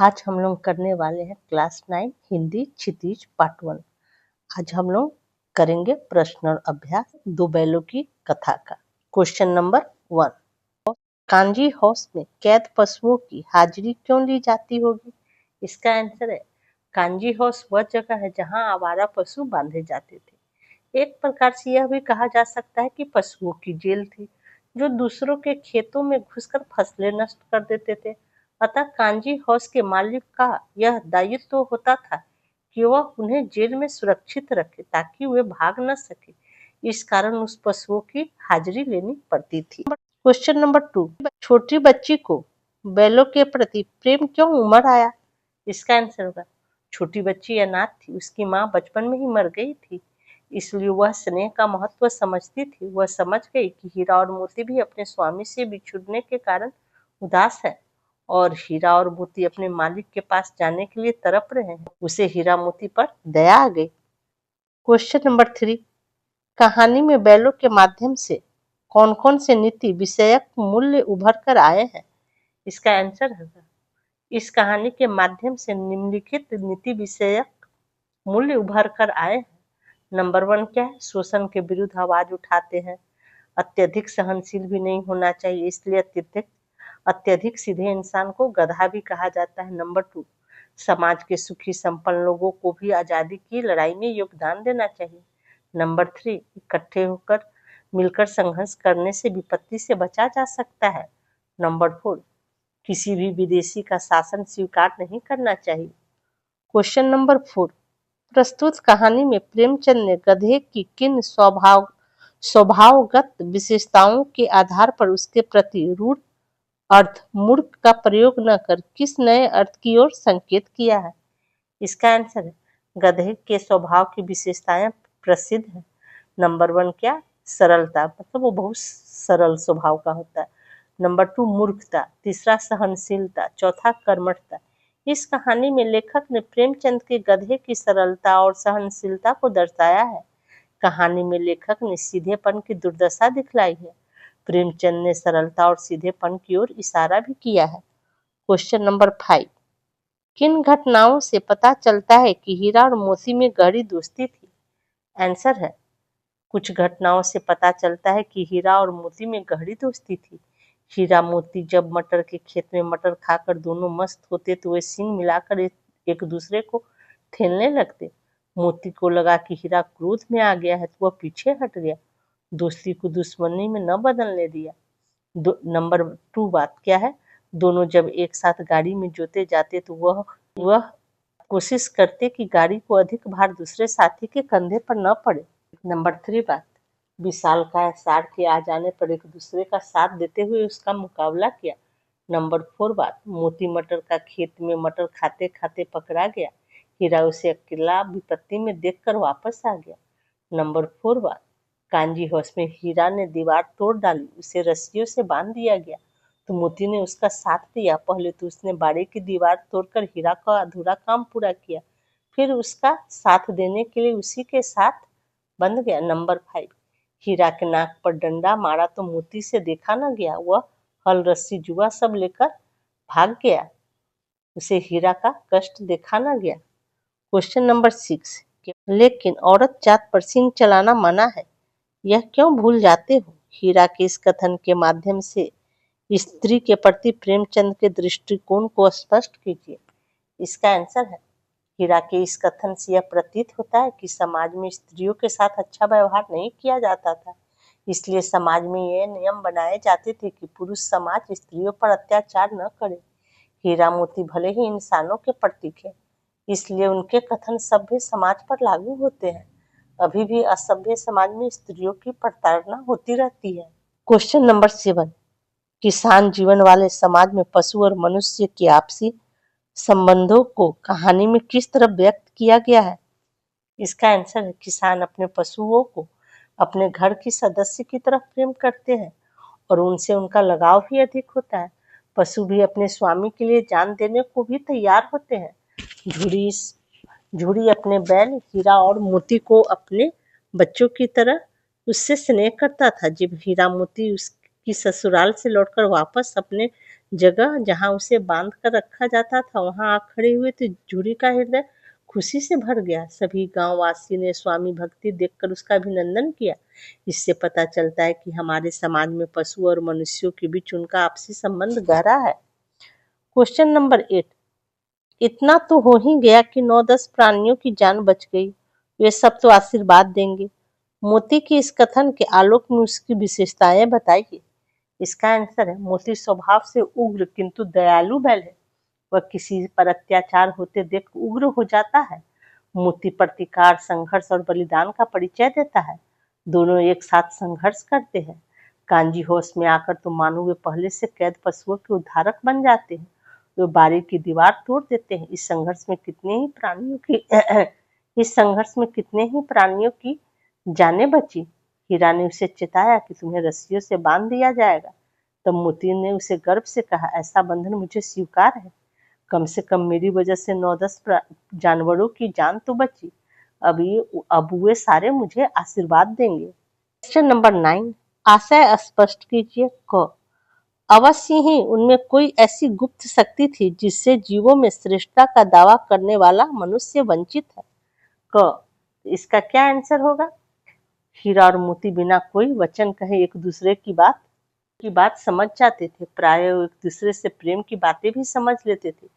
आज हम लोग करने वाले हैं क्लास 9 हिंदी क्षितिज पार्ट 1। आज हम लोग करेंगे प्रश्न और अभ्यास दो बैलों की कथा का। क्वेश्चन नंबर 1, कांजी हाउस में कैद पशुओं की हाजिरी क्यों ली जाती होगी? इसका आंसर है कांजी हाउस वह जगह है जहां आवारा पशु बांधे जाते थे। एक प्रकार से यह भी कहा जा सकता है कि पशुओं की जेल थी जो दूसरों के खेतों में घुसकर फसलें नष्ट कर देते थे। अतः कांजी हाउस के मालिक का यह दायित्व तो होता था कि वह उन्हें जेल में सुरक्षित रखे ताकि वे भाग न सके। इस कारण उस पशुओं की हाजिरी लेनी पड़ती थी। क्वेश्चन नंबर 2, छोटी बच्ची को बैलों के प्रति प्रेम क्यों उमड़ आया? इसका आंसर होगा छोटी बच्ची अनाथ थी, उसकी माँ बचपन में ही मर गई थी, इसलिए वह स्नेह का महत्व समझती थी। वह समझ गई कि हीरा और मोती भी अपने स्वामी से बिछुड़ने के कारण उदास है और हीरा और मोती अपने मालिक के पास जाने के लिए तड़प रहे हैं। उसे हीरा मोती पर दया आ गई। क्वेश्चन नंबर 3, कहानी में बैलों के माध्यम से कौन कौन से नीति विषयक मूल्य उभर कर आए हैं? इसका आंसर है इस कहानी के माध्यम से निम्नलिखित नीति विषयक मूल्य उभर कर आए हैं। नंबर 1 क्या है? शोषण के विरुद्ध आवाज उठाते हैं। अत्यधिक सहनशील भी नहीं होना चाहिए, इसलिए अत्यधिक सीधे इंसान को गधा भी कहा जाता है। नंबर 2, समाज के सुखी संपन्न लोगों को भी आजादी की लड़ाई में योगदान देना चाहिए। नंबर 3, इकट्ठे होकर मिलकर संघर्ष करने से विपत्ति से बचा जा सकता है। नंबर 4, किसी भी विदेशी का शासन स्वीकार नहीं करना चाहिए। क्वेश्चन नंबर 4, प्रस्तुत कहानी में प्रेमचंद ने गधे की किन स्वभावगत विशेषताओं के आधार पर उसके प्रति रूढ़ अर्थ मूर्ख का प्रयोग न कर किस नए अर्थ की ओर संकेत किया है? इसका आंसर है गधे के स्वभाव की विशेषताएं प्रसिद्ध है। नंबर 1 क्या? सरलता, मतलब वो बहुत सरल स्वभाव का होता है। नंबर 2 मूर्खता, तीसरा सहनशीलता, चौथा कर्मठता। इस कहानी में लेखक ने प्रेमचंद के गधे की सरलता और सहनशीलता को दर्शाया है। कहानी में लेखक ने सीधेपन की दुर्दशा दिखलाई है। प्रेमचंद ने सरलता और सीधेपन की ओर इशारा भी किया है। क्वेश्चन नंबर 5, किन घटनाओं से पता चलता है कि हीरा और मोती में गहरी दोस्ती थी? आंसर है कुछ घटनाओं से पता चलता है कि हीरा और मोती में गहरी दोस्ती थी। हीरा मोती जब मटर के खेत में मटर खाकर दोनों मस्त होते तो वे सींग मिलाकर एक दूसरे को ठेलने लगते। मोती को लगा कि हीरा क्रोध में आ गया है तो वह पीछे हट गया, दोस्ती को दुश्मनी में न बदलने दिया। नंबर 2 बात क्या है? दोनों जब एक साथ गाड़ी में जोते जाते तो वह कोशिश करते कि गाड़ी को अधिक भार दूसरे साथी के कंधे पर न पड़े। नंबर 3 बात, विशालकाय सार के आ जाने पर एक दूसरे का साथ देते हुए उसका मुकाबला किया। नंबर 4 बात, मोती मटर का खेत में मटर खाते खाते पकड़ा गया, हीरा उसे अकेला विपत्ति में देखकर वापस आ गया। नंबर 4 बात, कांजी हाउस में हीरा ने दीवार तोड़ डाली, उसे रस्सियों से बांध दिया गया तो मोती ने उसका साथ दिया। पहले तो उसने बाड़े की दीवार तोड़कर हीरा का अधूरा काम पूरा किया, फिर उसका साथ देने के लिए उसी के साथ बंध गया। नंबर 5, हीरा के नाक पर डंडा मारा तो मोती से देखा न गया, वह हल रस्सी जुआ सब लेकर भाग गया, उसे हीरा का कष्ट देखा न गया। क्वेश्चन नंबर 6, लेकिन औरत जात पर सींग चलाना मना है, यह क्यों भूल जाते हो? हीरा के इस कथन के माध्यम से स्त्री के प्रति प्रेमचंद के दृष्टिकोण को स्पष्ट कीजिए। इसका आंसर है हीरा के इस कथन से यह प्रतीत होता है कि समाज में स्त्रियों के साथ अच्छा व्यवहार नहीं किया जाता था, इसलिए समाज में ये नियम बनाए जाते थे कि पुरुष समाज स्त्रियों पर अत्याचार न करे। हीरा मोती भले ही इंसानों के प्रतीक है, इसलिए उनके कथन सभ्य समाज पर लागू होते हैं। अभी भी असभ्य समाज में स्त्रियों की प्रताड़ना होती रहती है। क्वेश्चन नंबर 7, किसान जीवन वाले समाज में पशु और मनुष्य के आपसी संबंधों को कहानी में किस तरह व्यक्त किया गया है? इसका आंसर है किसान अपने पशुओं को अपने घर की सदस्य की तरह प्रेम करते हैं और उनसे उनका लगाव भी अधिक होता है। पशु भी अपने स्वामी के लिए जान देने को भी तैयार होते हैं। झूरी अपने बैल हीरा और मोती को अपने बच्चों की तरह उससे स्नेह करता था। जब हीरा मोती उसकी ससुराल से लौटकर वापस अपने जगह जहां उसे बांध कर रखा जाता था वहां आ खड़े हुए तो झूरी का हृदय खुशी से भर गया। सभी गांववासी ने स्वामी भक्ति देखकर उसका अभिनंदन किया। इससे पता चलता है कि हमारे समाज में पशु और मनुष्यों के बीच उनका आपसी संबंध गहरा है। Question number 8। इतना तो हो ही गया कि 9-10 प्राणियों की जान बच गई, वे सब तो आशीर्वाद देंगे। मोती की इस कथन के आलोक में उसकी विशेषताएं बताइए। इसका आंसर है, मोती स्वभाव से उग्र किंतु दयालु बैल है। वह किसी पर अत्याचार होते देख उग्र हो जाता है। मोती प्रतिकार, संघर्ष और बलिदान का परिचय देता है। दोनों एक साथ संघर्ष करते हैं। कांजी होश में आकर तो मानो वे पहले से कैद पशुओं के उद्धारक बन जाते हैं। वे बारी की दीवार तोड़ देते हैं। इस संघर्ष में कितने ही प्राणियों की जानें बची। हीरा ने उसे चिताया कि तुम्हें रस्सियों से बांध दिया जाएगा। तब मोती ने उसे गर्व से कहा, ऐसा बंधन मुझे स्वीकार है। कम से कम मेरी वजह से 9-10 जानवरों की जान तो बची। अब वे सारे मुझे आशीर्वाद देंगे। Question number 9। आशय स्पष्ट कीजिए। क, अवश्य ही उनमें कोई ऐसी गुप्त शक्ति थी जिससे जीवों में श्रेष्ठता का दावा करने वाला मनुष्य वंचित है। क, इसका क्या आंसर होगा? हीरा और मोती बिना कोई वचन कहे एक दूसरे की बात समझ जाते थे। प्राय एक दूसरे से प्रेम की बातें भी समझ लेते थे।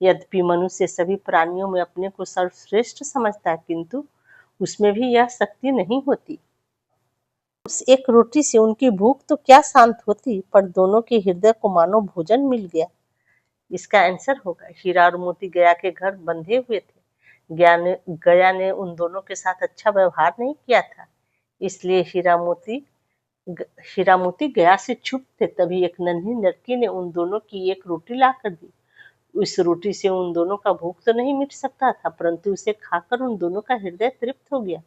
यद्यपि मनुष्य सभी प्राणियों में अपने को सर्वश्रेष्ठ समझता है, किंतु उसमें भी यह शक्ति नहीं होती। उस एक रोटी से उनकी भूख तो क्या शांत होती, पर दोनों के हृदय को मानो भोजन मिल गया। इसका आंसर होगा, हीरा और मोती गया के घर बंधे हुए थे। गया ने उन दोनों के साथ अच्छा व्यवहार नहीं किया था, इसलिए हीरा मोती गया से छुप थे। तभी एक नन्ही लड़की ने उन दोनों की एक रोटी ला कर दी। उस रोटी से उन दोनों का भूख तो नहीं मिट सकता था, परंतु उसे खाकर उन दोनों का हृदय तृप्त हो गया।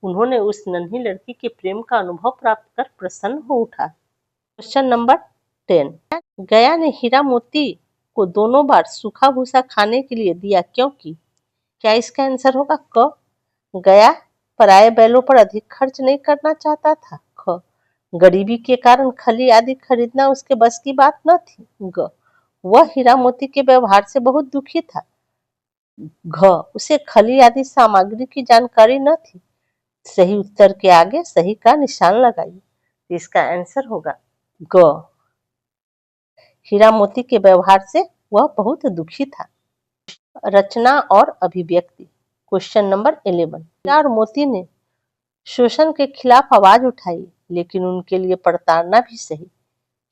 उन्होंने उस नन्ही लड़की के प्रेम का अनुभव प्राप्त कर प्रसन्न हो उठा। Question number 10। गया ने हीरा मोती को दोनों बार सूखा भूसा खाने के लिए दिया क्योंकि? क्या इसका आंसर होगा? क, गया पराये बैलों पर अधिक खर्च नहीं करना चाहता था। ख, गरीबी के कारण खली आदि खरीदना उसके बस की बात न थी। ग, वह हीरा मोती के व्यवहार से बहुत दुखी था। घ, उसे खली आदि सामग्री की जानकारी न थी। सही उत्तर के आगे सही का निशान लगाइए। इसका आंसर होगा ग, हीरा मोती के व्यवहार से वह बहुत दुखी था। रचना और अभिव्यक्ति। Question number 11। हीरा और मोती ने शोषण के खिलाफ आवाज उठाई, लेकिन उनके लिए प्रताड़ना भी सही।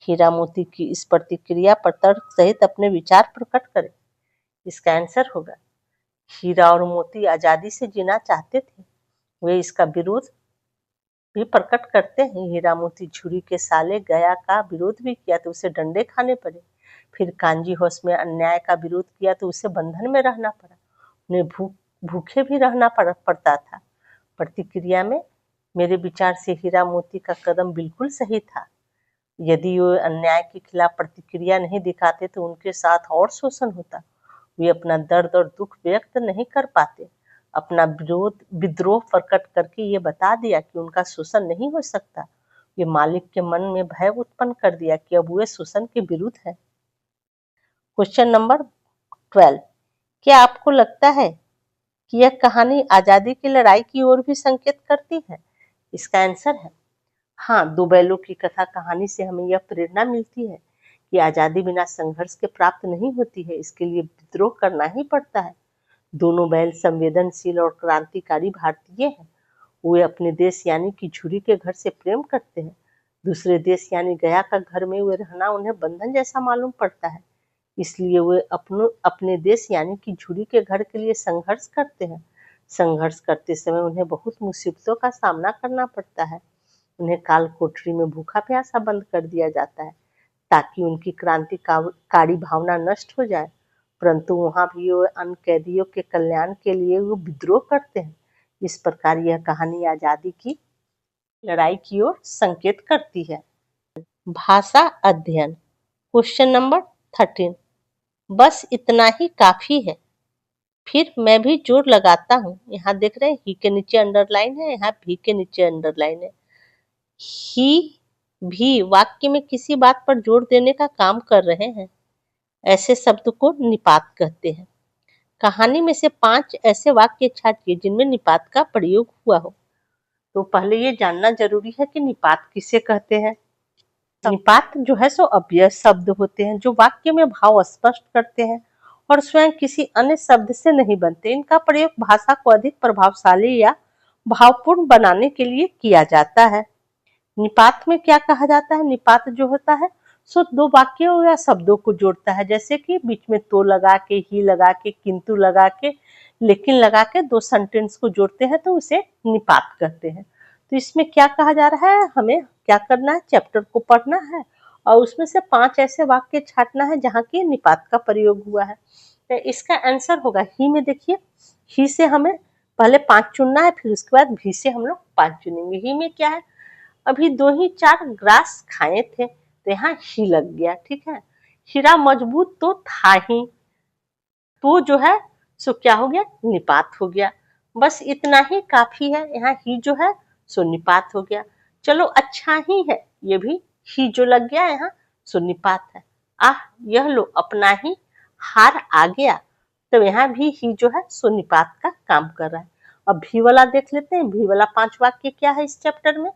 हीरा मोती की इस प्रतिक्रिया पर तर्क सहित अपने विचार प्रकट करें। इसका आंसर होगा, हीरा और मोती आजादी से जीना चाहते थे। वे इसका विरोध भी प्रकट करते हैं। हीरा मोती झुरी के साले गया का विरोध भी किया तो उसे डंडे खाने पड़े। फिर कांजी होश में अन्याय का विरोध किया तो उसे बंधन में रहना पड़ा। उन्हें भूखे भी रहना पड़ता था। प्रतिक्रिया में मेरे विचार से हीरा मोती का कदम बिल्कुल सही था। यदि वे अन्याय के खिलाफ प्रतिक्रिया नहीं दिखाते तो उनके साथ और शोषण होता। वे अपना दर्द और दुख व्यक्त नहीं कर पाते। अपना विद्रोह प्रकट करके ये बता दिया कि उनका शोषण नहीं हो सकता। ये मालिक के मन में भय उत्पन्न कर दिया कि अब वे शोषण के विरुद्ध है। Question number 12। क्या आपको लगता है कि यह कहानी आजादी की लड़ाई की ओर भी संकेत करती है? इसका आंसर है हाँ। दो बैलों की कथा कहानी से हमें यह प्रेरणा मिलती है कि आजादी बिना संघर्ष के प्राप्त नहीं होती है, इसके लिए विद्रोह करना ही पड़ता है। दोनों बैल संवेदनशील और क्रांतिकारी भारतीय हैं। वे अपने देश यानी कि झुरी के घर से प्रेम करते हैं। दूसरे देश यानी गया का घर में वे रहना उन्हें बंधन जैसा मालूम पड़ता है, इसलिए वे अपने देश यानी कि झुरी के घर के लिए संघर्ष करते हैं। संघर्ष करते समय उन्हें बहुत मुसीबतों का सामना करना पड़ता है। उन्हें काल कोठरी में भूखा प्यासा बंद कर दिया जाता है ताकि उनकी क्रांतिकारी भावना नष्ट हो जाए, परंतु वहां भी वो अन्य कैदियों के कल्याण के लिए वो विद्रोह करते हैं। इस प्रकार यह कहानी आजादी की लड़ाई की ओर संकेत करती है। भाषा अध्ययन। Question number 13। बस इतना ही काफी है। फिर मैं भी जोर लगाता हूँ। यहाँ देख रहे हैं, ही के नीचे अंडरलाइन है, यहाँ भी के नीचे अंडरलाइन है। ही भी वाक्य में किसी बात पर जोर देने का काम कर रहे हैं, ऐसे शब्द को निपात कहते हैं। कहानी में से 5 ऐसे वाक्य छाटिए जिनमें निपात का प्रयोग हुआ हो। तो पहले ये जानना जरूरी है कि निपात किसे कहते हैं। निपात जो है सो अव्यय शब्द होते हैं जो वाक्य में भाव स्पष्ट करते हैं और स्वयं किसी अन्य शब्द से नहीं बनते। इनका प्रयोग भाषा को अधिक प्रभावशाली या भावपूर्ण बनाने के लिए किया जाता है। निपात में क्या कहा जाता है? निपात जो होता है सो दो वाक्यों या शब्दों को जोड़ता है, जैसे कि बीच में तो लगा के, ही लगा के, किंतु लगा के, लेकिन लगा के दो सेंटेंस को जोड़ते हैं तो उसे निपात कहते हैं। तो इसमें क्या कहा जा रहा है, हमें क्या करना है, चैप्टर को पढ़ना है और उसमें से 5 ऐसे वाक्य छाटना है जहाँ की निपात का प्रयोग हुआ है। तो इसका आंसर होगा ही में। देखिए ही से हमें पहले 5 चुनना है, फिर उसके बाद भी से हम लोग 5 चुनेंगे। ही में क्या है, अभी 2 ही 4 ग्रास खाए थे तो यहाँ ही लग गया, ठीक है। हीरा मजबूत तो था ही, तो जो है सो क्या हो गया, निपात हो गया। बस इतना ही काफी है, यहाँ ही जो है सो निपात हो गया। चलो अच्छा ही है, ये भी ही जो लग गया यहाँ सो निपात है। आह यह लो अपना ही हार आ गया, तो यहाँ भी ही जो है सो निपात का काम कर रहा है। अब भी वाला देख लेते हैं। भी वाला 5 वाक्य क्या है इस चैप्टर में।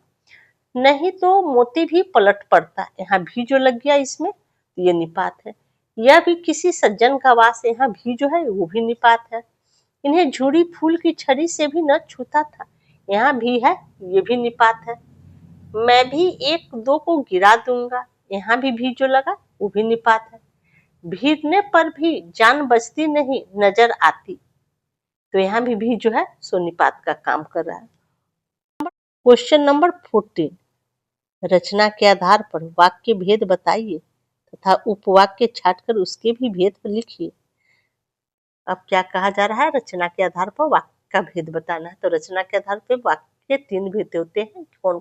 नहीं तो मोती भी पलट पड़ता, यहाँ भी जो लग गया इसमें तो ये निपात है। यह भी किसी सज्जन का वास, यहाँ भी जो है वो भी निपात है। इन्हें झूरी फूल की छड़ी से भी न छूता था, यहाँ भी है, ये भी निपात है। मैं भी 1-2 को गिरा दूंगा, यहाँ भी जो लगा वो भी निपात है। भीगने पर भी जान बचती नहीं नजर आती, तो यहाँ भी जो है सो निपात का काम कर रहा है। क्वेश्चन नंबर 14, रचना के आधार पर वाक्य भेद बताइए तथा उपवाक्य छाटकर उसके भी भेद पर लिखिए। अब क्या कहा जा रहा है, रचना के आधार पर वाक्य का भेद बताना है। तो रचना के आधार पर वाक्य 3 भेद होते हैं। कौन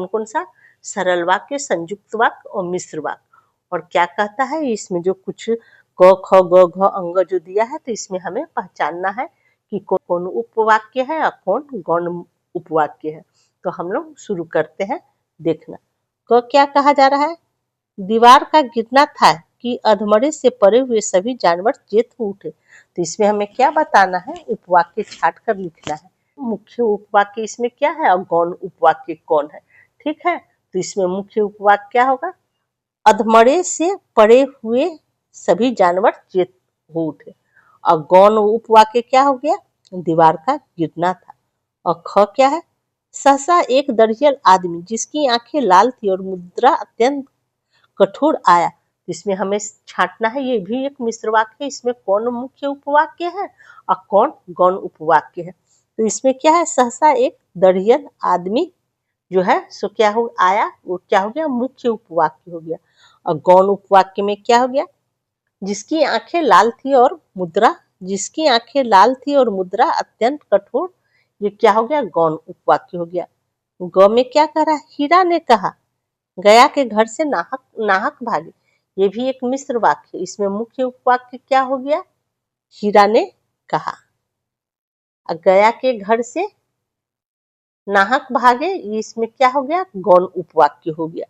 कौन सा? सरल वाक्य, संयुक्त वाक्य और मिश्र वाक्य। और क्या कहता है इसमें, जो कुछ क ख ग घ अंग जो दिया है तो इसमें हमें पहचानना है कि कौन उपवाक्य है और कौन गौण उपवाक्य है। तो हम लोग शुरू करते हैं देखना। क क्या कहा जा रहा है, दीवार का गिरना था कि अधमरे से परे हुए सभी जानवर चेत हो उठे। तो इसमें हमें क्या बताना है, उपवाक्य छाट कर लिखना है। मुख्य उपवाक्य इसमें क्या है और गौण उपवाक्य कौन है, ठीक है। तो इसमें मुख्य उपवाक्य क्या होगा, अधमरे से परे हुए सभी जानवर चेत हो उठे। और गौण उपवाक्य क्या हो गया, दीवार का गिरना था। और ख क्या है, सहसा एक दरियल आदमी जिसकी आंखें लाल थी और मुद्रा अत्यंत कठोर आया। इसमें हमें छांटना है, ये भी एक मिश्र वाक्य है। इसमें कौन मुख्य उपवाक्य है और कौन गौण उपवाक्य है। तो इसमें क्या है, सहसा एक दरियल आदमी जो है सो क्या हो आया, वो क्या हो गया, मुख्य उपवाक्य हो गया। और गौण उपवाक्य में क्या हो गया, जिसकी आंखें लाल थी और मुद्रा, जिसकी आंखें लाल थी और मुद्रा अत्यंत कठोर, ये क्या हो गया, गौण उपवाक्य हो गया। ग में क्या कह रहा है, हीरा ने कहा गया के घर से नाहक नाहक भागे, ये भी एक मिश्र वाक्य। इसमें मुख्य उपवाक्य क्या हो गया, हीरा ने कहा। गया के घर से नाहक भागे, ये इसमें क्या हो गया, गौण उपवाक्य हो गया।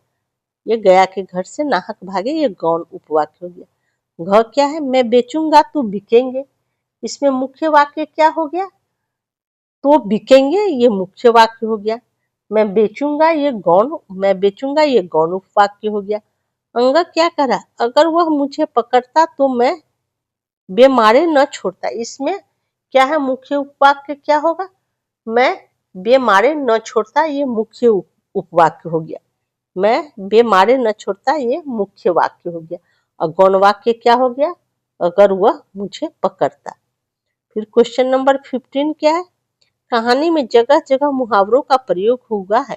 ये गया के घर से नाहक भागे, ये गौण उपवाक्य हो गया। घ क्या है, मैं बेचूंगा तो बिकेंगे, इसमें मुख्य वाक्य क्या हो गया, तो बिकेंगे, ये मुख्य वाक्य हो गया। मैं बेचूंगा ये गौण उपवाक्य हो गया। अंग क्या करा, अगर वह मुझे पकड़ता तो मैं बेमारे न छोड़ता, इसमें क्या है, मुख्य उपवाक्य क्या होगा, मैं बेमारे न छोड़ता, ये मुख्य उपवाक्य हो गया। मैं बेमारे न छोड़ता, ये मुख्य वाक्य हो गया। और गौण वाक्य क्या हो गया, अगर वह मुझे पकड़ता। फिर क्वेश्चन नंबर 15 क्या है, कहानी में जगह जगह मुहावरों का प्रयोग हुआ है।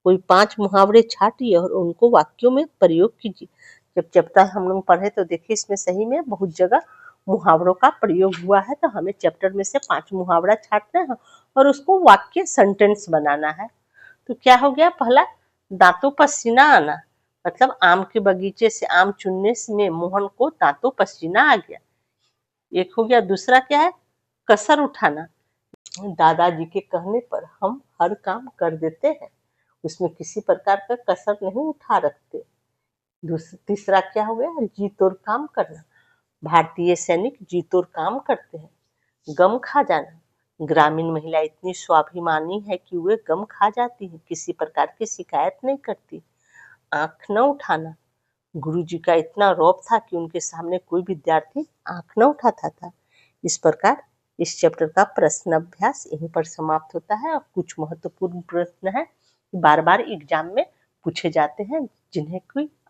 कोई 5 मुहावरे छाटिए और उनको वाक्यों में प्रयोग कीजिए। जब तक हम लोग पढ़े तो देखिए इसमें सही में बहुत जगह मुहावरों का प्रयोग हुआ है। तो हमें चैप्टर में से 5 मुहावरा छाटना है और उसको वाक्य सेंटेंस बनाना है। तो क्या हो गया, पहला दांतों पर सीना आना, मतलब आम के बगीचे से आम चुनने में मोहन को दांतों पर सीना आ गया, एक हो गया। दूसरा क्या है, कसर उठाना, दादाजी के कहने पर हम हर काम कर देते हैं, उसमें किसी प्रकार का कसर नहीं उठा रखते। तीसरा क्या हो गया, जी तोड़ काम करना। भारतीय सैनिक जी तोड़ काम करते हैं। गम खा जाना, ग्रामीण महिला इतनी स्वाभिमानी है कि वे गम खा जाती है, किसी प्रकार की शिकायत नहीं करती। आंख न उठाना, गुरुजी का इतना रौब था कि उनके सामने कोई विद्यार्थी आंख न उठाता था। इस प्रकार इस चैप्टर का प्रश्न अभ्यास यहीं पर समाप्त होता है। और कुछ महत्वपूर्ण प्रश्न है बार बार एग्जाम में पूछे जाते हैं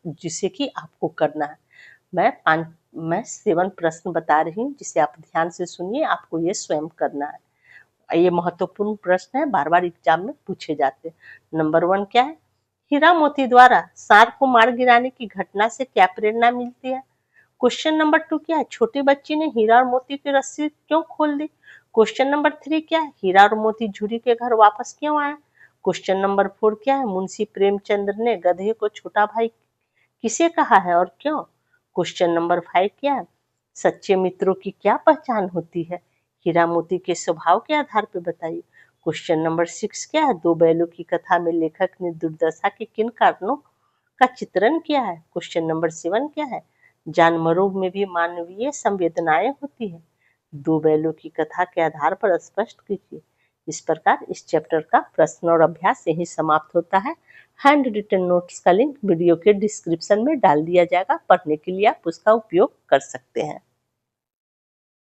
जिसे कि आपको करना है। मैं 7 प्रश्न बता रही हूँ, जिसे आप ध्यान से सुनिए, आपको ये स्वयं करना है। ये महत्वपूर्ण प्रश्न है, बार बार एग्जाम में पूछे जाते हैं। नंबर 1 क्या है, हीरा मोती द्वारा सांप को मार गिराने की घटना से क्या प्रेरणा मिलती है। क्वेश्चन नंबर 2 क्या है, छोटी बच्ची ने हीरा और मोती की रस्सी क्यों खोल दी। क्वेश्चन नंबर 3 क्या है, हीरा और मोती झूरी के घर वापस क्यों आए। क्वेश्चन नंबर 4 क्या है, मुंशी प्रेमचंद्र ने गधे को छोटा भाई किसे कहा है और क्यों। क्वेश्चन नंबर 5 क्या है, सच्चे मित्रों की क्या पहचान होती है, हीरा मोती के स्वभाव के आधार पर बताइए। क्वेश्चन नंबर 6 क्या है, दो बैलों की कथा में लेखक ने दुर्दशा के किन कारणों का चित्रण किया है। क्वेश्चन नंबर 7 क्या है, जानवरों में भी मानवीय संवेदनाएं होती है, दो बैलों की कथा के आधार पर स्पष्ट कीजिए। इस प्रकार इस चैप्टर का प्रश्न और अभ्यास यही समाप्त होता है। हैंड रिटन नोट्स का लिंक वीडियो के डिस्क्रिप्शन में डाल दिया जाएगा, पढ़ने के लिए आप उसका उपयोग कर सकते हैं।